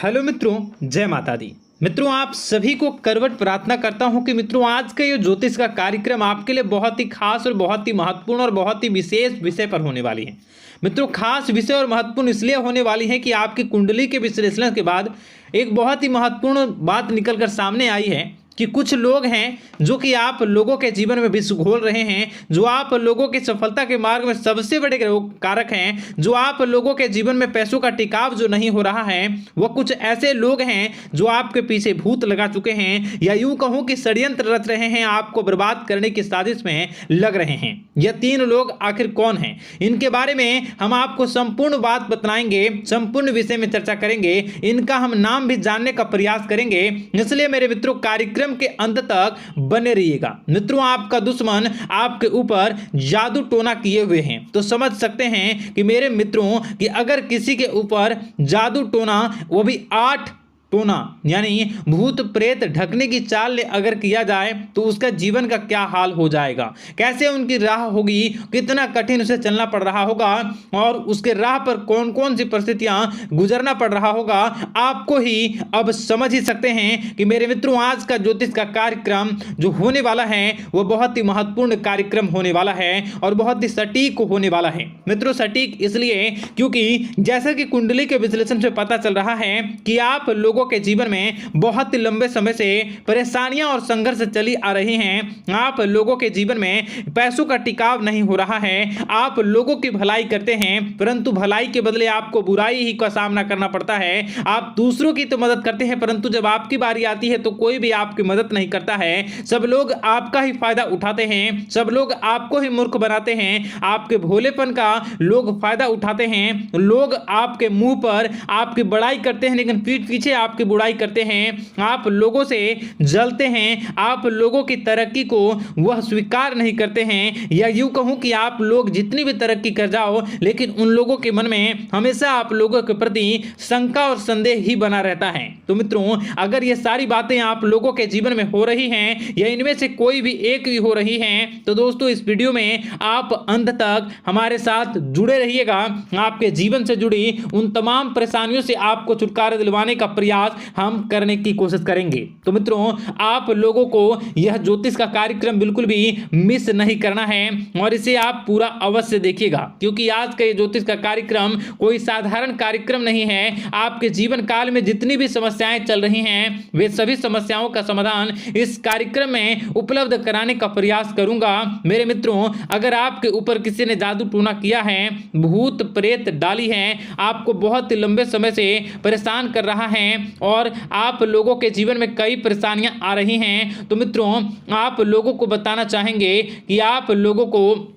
Hello मित्रों, जय माता दी। मित्रों, आप सभी को करवट प्रार्थना करता हूं कि मित्रों आज का ये ज्योतिष का कार्यक्रम आपके लिए बहुत ही खास और बहुत ही महत्वपूर्ण और बहुत ही विशेष विषय पर होने वाली है। मित्रों, खास विषय और महत्वपूर्ण इसलिए होने वाली है कि आपकी कुंडली के विश्लेषण के बाद एक बहुत ही महत्वपूर्ण बात निकलकर सामने आई है कि कुछ लोग हैं जो कि आप लोगों के जीवन में विष घोल रहे हैं, जो आप लोगों की सफलता के मार्ग में सबसे बड़े कारक हैं, जो आप लोगों के जीवन में पैसों का टिकाव जो नहीं हो रहा है, वह कुछ ऐसे लोग हैं जो आपके पीछे भूत लगा चुके हैं या यूं कहूं कि षड्यंत्र रच रहे हैं, आपको बर्बाद करने की साजिश में लग रहे हैं। यह तीन लोग आखिर कौन हैं, इनके बारे में हम आपको संपूर्ण बात बताएंगे, संपूर्ण विषय में चर्चा करेंगे, इनका हम नाम भी जानने का प्रयास करेंगे। इसलिए मेरे मित्रों, कार्यक्रम के अंत तक बने रहिएगा। मित्रों, आपका दुश्मन आपके ऊपर जादू टोना किए हुए हैं, तो समझ सकते हैं कि मेरे मित्रों कि अगर किसी के ऊपर जादू टोना, वो भी 8 टोना यानी भूत प्रेत ढकने की चाल अगर किया जाए तो उसका जीवन का क्या हाल हो जाएगा, कैसे उनकी राह होगी, कितना कठिन उसे चलना पड़ रहा होगा और उसके राह पर कौन कौन सी परिस्थितियां गुजरना पड़ रहा होगा, आपको ही अब समझ ही सकते हैं कि मेरे मित्रों आज का ज्योतिष का कार्यक्रम जो होने वाला है वह बहुत ही महत्वपूर्ण कार्यक्रम होने वाला है और बहुत ही सटीक होने वाला है। मित्रों, सटीक इसलिए क्योंकि जैसा कि कुंडली के विश्लेषण से पता चल रहा है कि आप लोगों के जीवन में बहुत ही लंबे समय से परेशानियां और संघर्ष चली आ रही हैं। आप लोगों के जीवन में पैसों का टिकाव नहीं हो रहा है। आप लोगों की भलाई करते हैं परंतु भलाई के बदले आपको बुराई ही का सामना करना पड़ता है। आप दूसरों की तो मदद करते हैं परंतु जब आपकी बारी आती है तो कोई भी आपकी मदद नहीं करता है। सब लोग आपका ही फायदा उठाते हैं, सब लोग आपको ही मूर्ख बनाते हैं, आपके भोलेपन का लोग फायदा उठाते हैं। लोग आपके मुंह पर आपकी बड़ाई करते हैं लेकिन पीठ पीछे आपकी बुराई करते हैं। आप लोगों से जलते हैं, आप लोगों की तरक्की को वह स्वीकार नहीं करते हैं, या यूं कहूं कि आप लोग जितनी भी तरक्की कर जाओ लेकिन उन लोगों के मन में हमेशा आप लोगों के प्रति शंका और संदेह ही बना रहता है। तो मित्रों, अगर ये सारी बातें आप लोगों के जीवन में हो रही हैं या इनमें से कोई भी एक भी हो रही हैं तो दोस्तों इस वीडियो में आप अंत तक हमारे साथ जुड़े रहिएगा। आपके जीवन से जुड़ी उन तमाम परेशानियों से आपको छुटकारा दिलवाने का प्रयास हम करने की कोशिश करेंगे। तो मित्रों, आप लोगों को यह ज्योतिष का कार्यक्रम बिल्कुल भी मिस नहीं करना है और इसे आप पूरा अवश्य देखिएगा क्योंकि आज का ये ज्योतिष का कार्यक्रम कोई साधारण कार्यक्रम नहीं है। आपके जीवन काल में जितनी भी समस्याएं चल रही हैं वे सभी समस्याओं का समाधान इस कार्यक्रम में उपलब्ध कराने का प्रयास करूंगा। मेरे मित्रों, अगर आपके ऊपर किसी ने जादू टोना किया है, भूत प्रेत डाली है, आपको बहुत ही लंबे समय से परेशान कर रहा है और आप लोगों के जीवन में कई परेशानियां आ रही हैं, तो मित्रों आप लोगों को बताना चाहेंगे कि आप लोगों को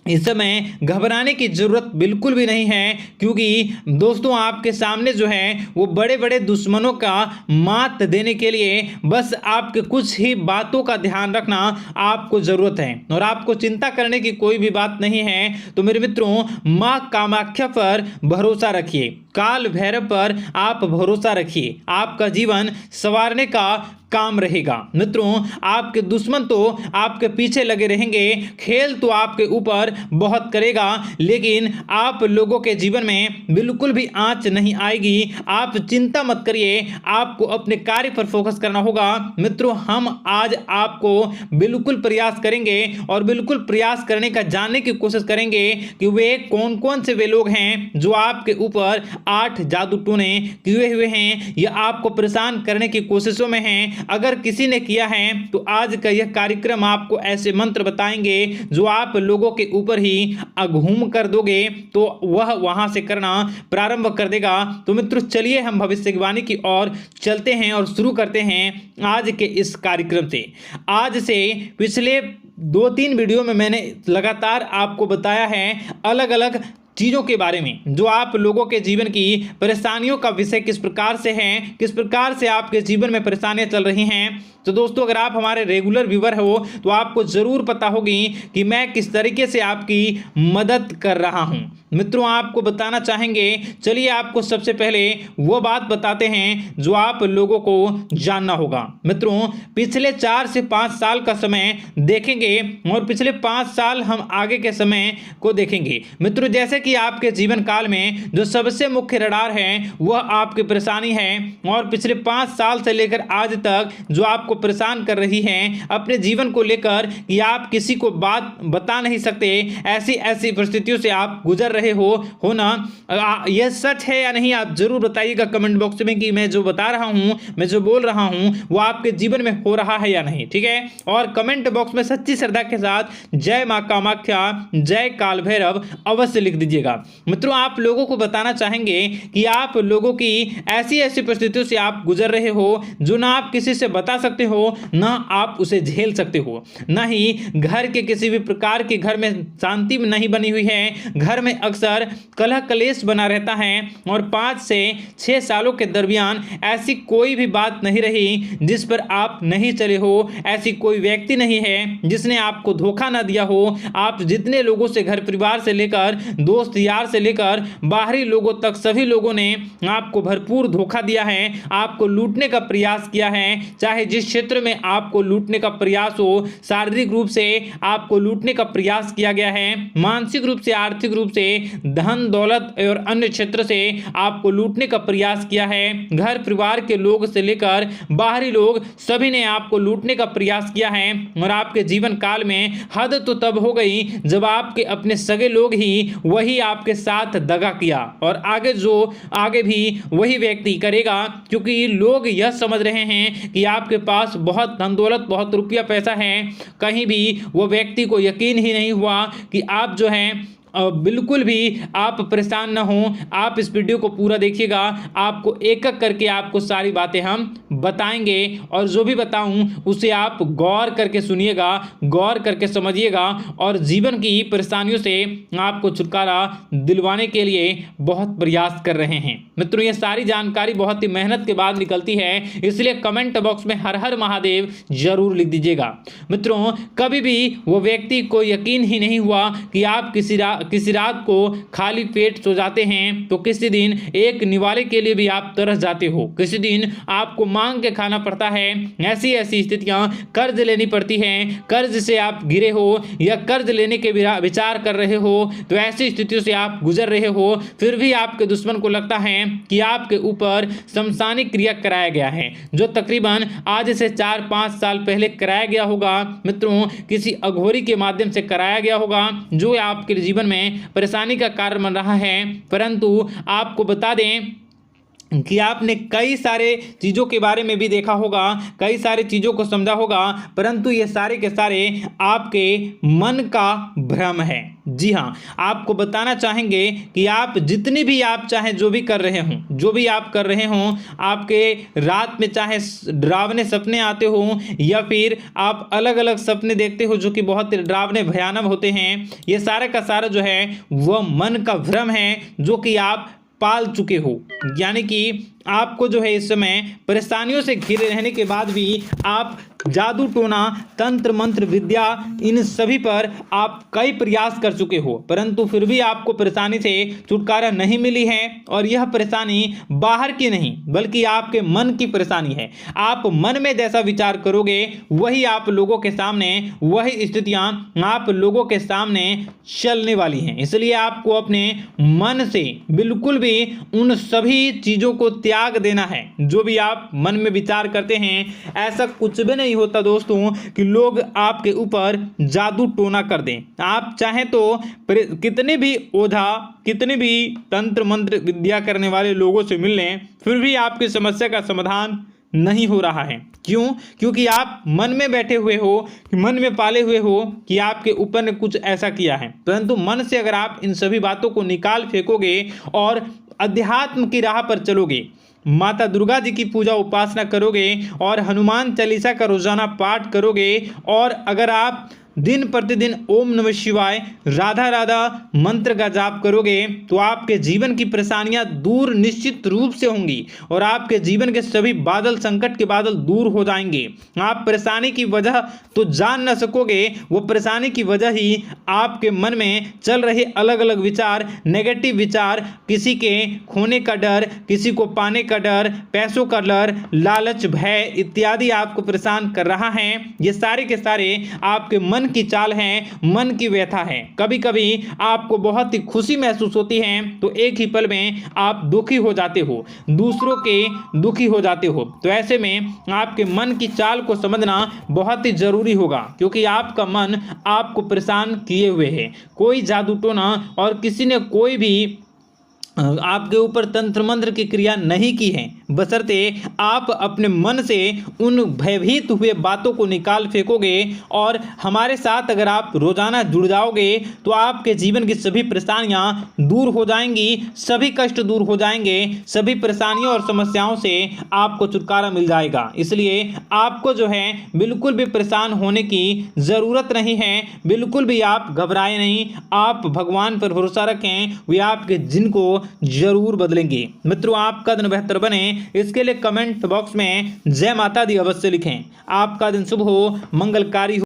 इस समय घबराने की जरूरत बिल्कुल भी नहीं है क्योंकि दोस्तों आपके सामने जो है वो बड़े बड़े दुश्मनों का मात देने के लिए बस आपके कुछ ही बातों का ध्यान रखना आपको जरूरत है और आपको चिंता करने की कोई भी बात नहीं है। तो मेरे मित्रों, मां कामाख्या पर भरोसा रखिए, काल भैरव पर आप भरोसा रखिए, आपका जीवन संवारने का काम रहेगा। मित्रों, आपके दुश्मन तो आपके पीछे लगे रहेंगे, खेल तो आपके ऊपर बहुत करेगा लेकिन आप लोगों के जीवन में बिल्कुल भी आंच नहीं आएगी। आप चिंता मत करिए, आपको अपने कार्य पर फोकस करना होगा। मित्रों, हम आज आपको बिल्कुल प्रयास करेंगे और बिल्कुल प्रयास करने का जानने की कोशिश करेंगे कि वे कौन कौन से वे लोग हैं जो आपके ऊपर 8 जादू टोने किए हुए हैं या आपको परेशान करने की कोशिशों में हैं। अगर किसी ने किया है तो आज का यह कार्यक्रम आपको ऐसे मंत्र बताएंगे जो आप लोगों के ऊपर ही अघूम कर दोगे तो वह वहां से करना प्रारंभ कर देगा। तो मित्रों, चलिए हम भविष्यवाणी की ओर चलते हैं और शुरू करते हैं आज के इस कार्यक्रम से। आज से पिछले 2-3 वीडियो में मैंने लगातार आपको बताया है अलग अलग चीज़ों के बारे में जो आप लोगों के जीवन की परेशानियों का विषय किस प्रकार से है, किस प्रकार से आपके जीवन में परेशानियां चल रही हैं। तो दोस्तों, अगर आप हमारे रेगुलर व्यूवर हो तो आपको ज़रूर पता होगी कि मैं किस तरीके से आपकी मदद कर रहा हूं। मित्रों, आपको बताना चाहेंगे, चलिए आपको सबसे पहले वो बात बताते हैं जो आप लोगों को जानना होगा। मित्रों, पिछले 4 से 5 साल का समय देखेंगे और पिछले 5 साल हम आगे के समय को देखेंगे। मित्रों, जैसे कि आपके जीवन काल में जो सबसे मुख्य रडार है वह आपकी परेशानी है, और पिछले 5 साल से लेकर आज तक जो आपको परेशान कर रही है अपने जीवन को लेकर कि आप किसी को बात बता नहीं सकते, ऐसी ऐसी परिस्थितियों से आप गुजर रहे हो ना। यह सच है या नहीं, आप जरूर बताइएगा कमेंट बॉक्स में कि मैं जो बता रहा हूं, मैं जो बोल रहा हूं वो आपके जीवन में हो रहा है या नहीं, ठीक है। और कमेंट बॉक्स में सच्ची श्रद्धा के साथ जय मां कामाख्या, जय काल भैरव अवश्य लिख दीजिएगा। मित्रों, आप लोगों को बताना चाहेंगे कि आप लोगों की ऐसी ऐसी परिस्थितियों से आप गुजर रहे हो जो ना आप किसी से बता सकते हो, ना आप उसे झेल सकते हो, ना ही घर के किसी भी प्रकार के घर में शांति नहीं बनी हुई है। घर में अक्सर कलह कलेश बना रहता है, और 5 से 6 सालों के दरमियान ऐसी कोई भी बात नहीं रही जिस पर आप नहीं चले हो, ऐसी कोई व्यक्ति नहीं है जिसने आपको धोखा ना दिया हो। आप जितने लोगों से, घर परिवार से लेकर दोस्त यार से लेकर बाहरी लोगों तक, सभी लोगों ने आपको भरपूर धोखा दिया है, आपको लूटने का प्रयास किया है। चाहे जिस क्षेत्र में आपको लूटने का प्रयास हो, शारीरिक रूप से आपको लूटने का प्रयास किया गया है, मानसिक रूप से, आर्थिक रूप से, धन दौलत और अन्य क्षेत्र से आपको लूटने का प्रयास किया है। घर परिवार के लोग से लेकर बाहरी लोग सभी ने आपको लूटने का प्रयास किया है, और आपके जीवन काल में हद तो तब हो गई जब आपके अपने सगे लोग ही वही आपके साथ दगा किया, और आगे भी वही व्यक्ति करेगा, क्योंकि लोग यह समझ रहे हैं कि आपके पास बहुत धन दौलत, बहुत रुपया पैसा है। कहीं भी वो व्यक्ति को यकीन ही नहीं हुआ कि आप जो है बिल्कुल भी आप परेशान ना हो। आप इस वीडियो को पूरा देखिएगा, आपको एक एक करके आपको सारी बातें हम बताएंगे, और जो भी बताऊं उसे आप गौर करके सुनिएगा, गौर करके समझिएगा, और जीवन की परेशानियों से आपको छुटकारा दिलवाने के लिए बहुत प्रयास कर रहे हैं। मित्रों, ये सारी जानकारी बहुत ही मेहनत के बाद निकलती है, इसलिए कमेंट बॉक्स में हर हर महादेव जरूर लिख दीजिएगा। मित्रों, कभी भी वो व्यक्ति को यकीन ही नहीं हुआ कि आप किसी रात को खाली पेट सो जाते हैं, तो किसी दिन एक निवाले के लिए भी आप तरस जाते हो, किसी दिन आपको मांग के खाना पड़ता है। ऐसी ऐसी स्थितियां, कर्ज लेनी पड़ती हैं, कर्ज से आप घिरे हो या कर्ज लेने के विचार कर रहे हो, तो ऐसी स्थितियों से आप गुजर रहे हो। फिर भी आपके दुश्मन को लगता है कि आपके ऊपर शमशानी क्रिया कराया गया है, जो तकरीबन आज से 4-5 साल पहले कराया गया होगा। मित्रों, किसी अघोरी के माध्यम से कराया गया होगा, जो आपके जीवन में परेशानी का कारण बन रहा है। परंतु आपको बता दें कि आपने कई सारे चीज़ों के बारे में भी देखा होगा, कई सारी चीज़ों को समझा होगा, परंतु ये सारे के सारे आपके मन का भ्रम है। जी हाँ, आपको बताना चाहेंगे कि आप जितनी भी आप चाहे जो भी कर रहे हों, जो भी आप कर रहे हों, आपके रात में चाहे डरावने सपने आते हों या फिर आप अलग अलग सपने देखते हो जो कि बहुत डरावने भयानक होते हैं, ये सारे का सारा जो है वह मन का भ्रम है जो कि आप पाल चुके हो। यानी कि आपको जो है इस समय परेशानियों से घिरे रहने के बाद भी आप जादू टोना, तंत्र मंत्र विद्या, इन सभी पर आप कई प्रयास कर चुके हो, परंतु फिर भी आपको परेशानी से छुटकारा नहीं मिली है। और यह परेशानी बाहर की नहीं बल्कि आपके मन की परेशानी है। आप मन में जैसा विचार करोगे वही आप लोगों के सामने, वही स्थितियां आप लोगों के सामने चलने वाली हैं। इसलिए आपको अपने मन से बिल्कुल भी उन सभी चीज़ों को त्याग देना है जो भी आप मन में विचार करते हैं। ऐसा कुछ भी नहीं होता दोस्तों कि लोग आपके ऊपर जादू टोना कर दें। आप चाहें तो कितने भी ओझा, कितने भी तंत्र मंत्र विद्या करने वाले लोगों से मिल लें, फिर भी आपकी समस्या का समाधान नहीं हो रहा है। क्यों? क्योंकि आप मन में बैठे हुए हो, मन में पाले हुए हो कि आपके ऊपर ने कुछ ऐसा किया है। परंतु मन से अगर आप इन सभी बातों को निकाल फेंकोगे और अध्यात्म की राह पर चलोगे, माता दुर्गा जी की पूजा उपासना करोगे और हनुमान चालीसा का रोजाना पाठ करोगे, और अगर आप दिन प्रतिदिन ओम नमः शिवाय, राधा राधा मंत्र का जाप करोगे, तो आपके जीवन की परेशानियां दूर निश्चित रूप से होंगी और आपके जीवन के सभी बादल, संकट के बादल दूर हो जाएंगे। आप परेशानी की वजह तो जान न सकोगे, वो परेशानी की वजह ही आपके मन में चल रहे अलग अलग विचार, नेगेटिव विचार, किसी के खोने का डर, किसी को पाने का डर, पैसों का डर, लालच, भय इत्यादि आपको परेशान कर रहा है। ये सारे के सारे आपके मन मन की चाल है, मन की व्यथा है। कभी कभी आपको बहुत ही खुशी महसूस होती है तो एक ही पल में आप दुखी हो जाते हो, दूसरों के दुखी हो जाते हो। तो ऐसे में आपके मन की चाल को समझना बहुत ही जरूरी होगा, क्योंकि आपका मन आपको परेशान किए हुए है। कोई जादू टोना और किसी ने कोई भी आपके ऊपर तंत्र मंत्र की क्रिया नहीं की है, बशर्ते आप अपने मन से उन भयभीत हुए बातों को निकाल फेंकोगे। और हमारे साथ अगर आप रोजाना जुड़ जाओगे तो आपके जीवन की सभी परेशानियां दूर हो जाएंगी, सभी कष्ट दूर हो जाएंगे, सभी परेशानियों और समस्याओं से आपको छुटकारा मिल जाएगा। इसलिए आपको जो है बिल्कुल भी परेशान होने की ज़रूरत नहीं है, बिल्कुल भी आप घबराए नहीं। आप भगवान पर भरोसा रखें, वे आपके जिनको जरूर बदलेंगे। मित्रों, आपका दिन बेहतर बने इसके लिए कमेंट बॉक्स में जय माता दी अवश्य लिखें। आपका दिन शुभ हो, मंगलकारी हो।